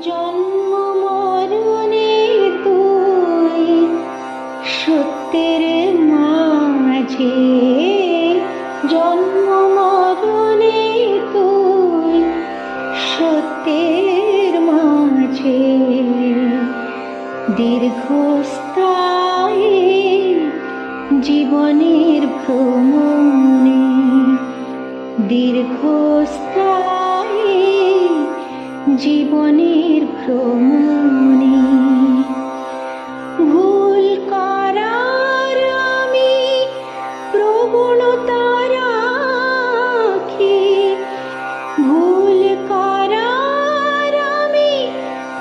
জন্ম মরণে তুই সত্যের মাঝে, জন্ম মরণে তুই সত্যের মাঝে, দীর্ঘস্থায়ী জীবনের ভ্রমণে, দীর্ঘস্থায়ী জীবনের ভ্রমণে। ভুল করার আমি প্রবণতা রাখি, ভুল করার আমি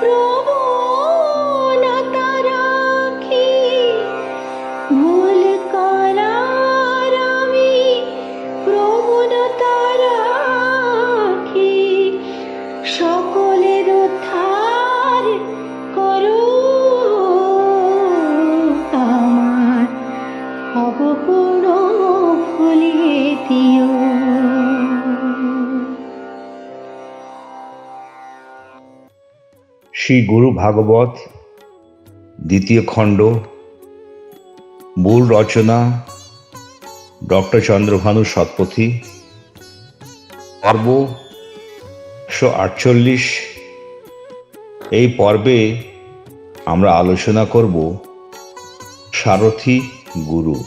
প্রবণতা রাখি, ভুল করার আমি প্রবণতা রাখি। সকলের উদ্ধার করো, আমার অবগুণ ভুলিয়ে দিও। শ্রী গুরু ভাগবত দ্বিতীয় খণ্ড, মূল রচনা ডক্টর চন্দ্রভানু শতপথী, পর্ব 148। এই পর্বে আমরা আলোচনা করব সারথি গুরু।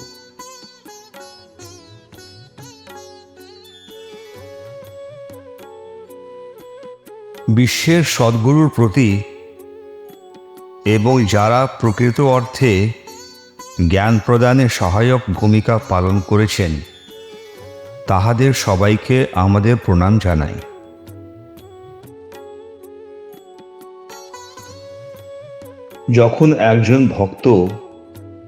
বিশ্বের সদ্গুরুর প্রতি এবং যারা প্রকৃত অর্থে জ্ঞান প্রদানে সহায়ক ভূমিকা পালন করেছেন, তাহাদের সবাইকে আমাদের প্রণাম জানাই। যখন একজন ভক্ত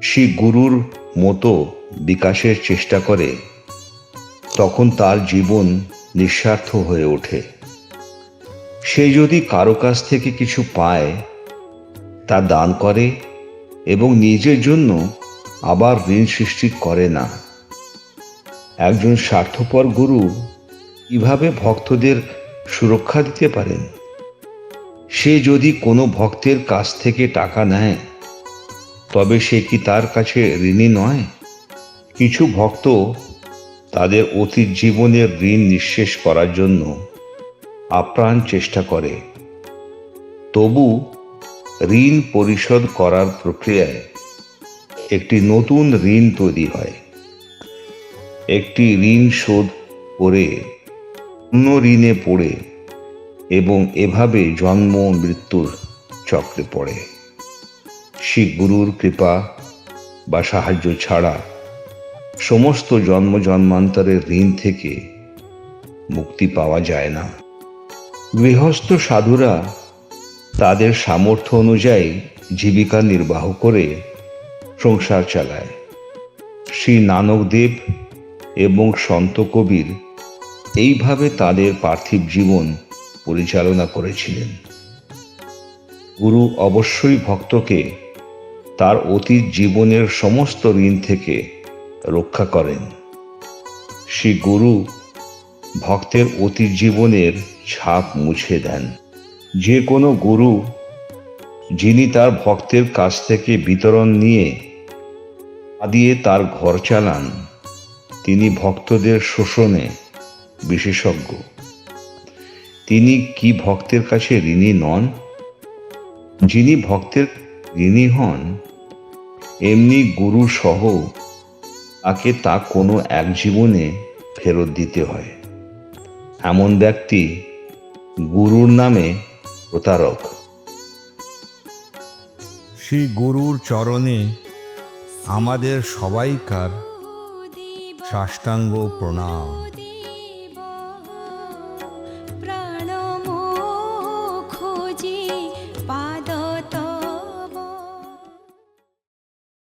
শ্রী গুরুর মতো বিকাশের চেষ্টা করে, তখন তার জীবন নিঃস্বার্থ হয়ে ওঠে। সে যদি কারো কাছ থেকে কিছু পায়, তা দান করে এবং নিজের জন্য আবার ঋণ সৃষ্টি করে না। একজন স্বার্থপর গুরু কিভাবে ভক্তদের সুরক্ষা দিতে পারেন? সে যদি কোনো ভক্তের কাছ থেকে টাকা নেয়, তবে সে কি তার কাছে ঋণী নয়? কিছু ভক্ত তাদের অতীত জীবনের ঋণ নিঃশেষ করার জন্য আপ্রাণ চেষ্টা করে, তবু ঋণ পরিশোধ করার প্রক্রিয়ায় একটি নতুন ঋণ তৈরি হয়। একটি ঋণ শোধ করে অন্য ঋণে পড়ে এবং এভাবে জন্ম মৃত্যুর চক্রে পড়ে। শ্রী গুরুর কৃপা বা সাহায্য ছাড়া সমস্ত জন্ম জন্মান্তরের ঋণ থেকে মুক্তি পাওয়া যায় না। গৃহস্থ সাধুরা তাদের সামর্থ্য অনুযায়ী জীবিকা নির্বাহ করে সংসার চালায়। শ্রী নানকদেব এবং সন্ত কবির এইভাবে তাদের পার্থিব জীবন পরিচালনা করেছিলেন। গুরু অবশ্যই ভক্তকে তার অতীত জীবনের সমস্ত ঋণ থেকে রক্ষা করেন। শ্রী গুরু ভক্তের অতীত জীবনের ছাপ মুছে দেন। যে কোনো গুরু যিনি তার ভক্তের কাছ থেকে বিতরণ নিয়ে দিয়ে তার ঘর চালান, তিনি ভক্তদের শোষণে বিশেষজ্ঞ। তিনি কি ভক্তের কাছে ঋণী নন? যিনি ভক্তের ঋণী হন, এমনি গুরু সহ তাকে তা কোনো এক জীবনে ফেরত দিতে হয়। এমন ব্যক্তি গুরুর নামে প্রতারক। শ্রী গুরুর চরণে আমাদের সবাইকার সাষ্টাঙ্গ প্রণাম।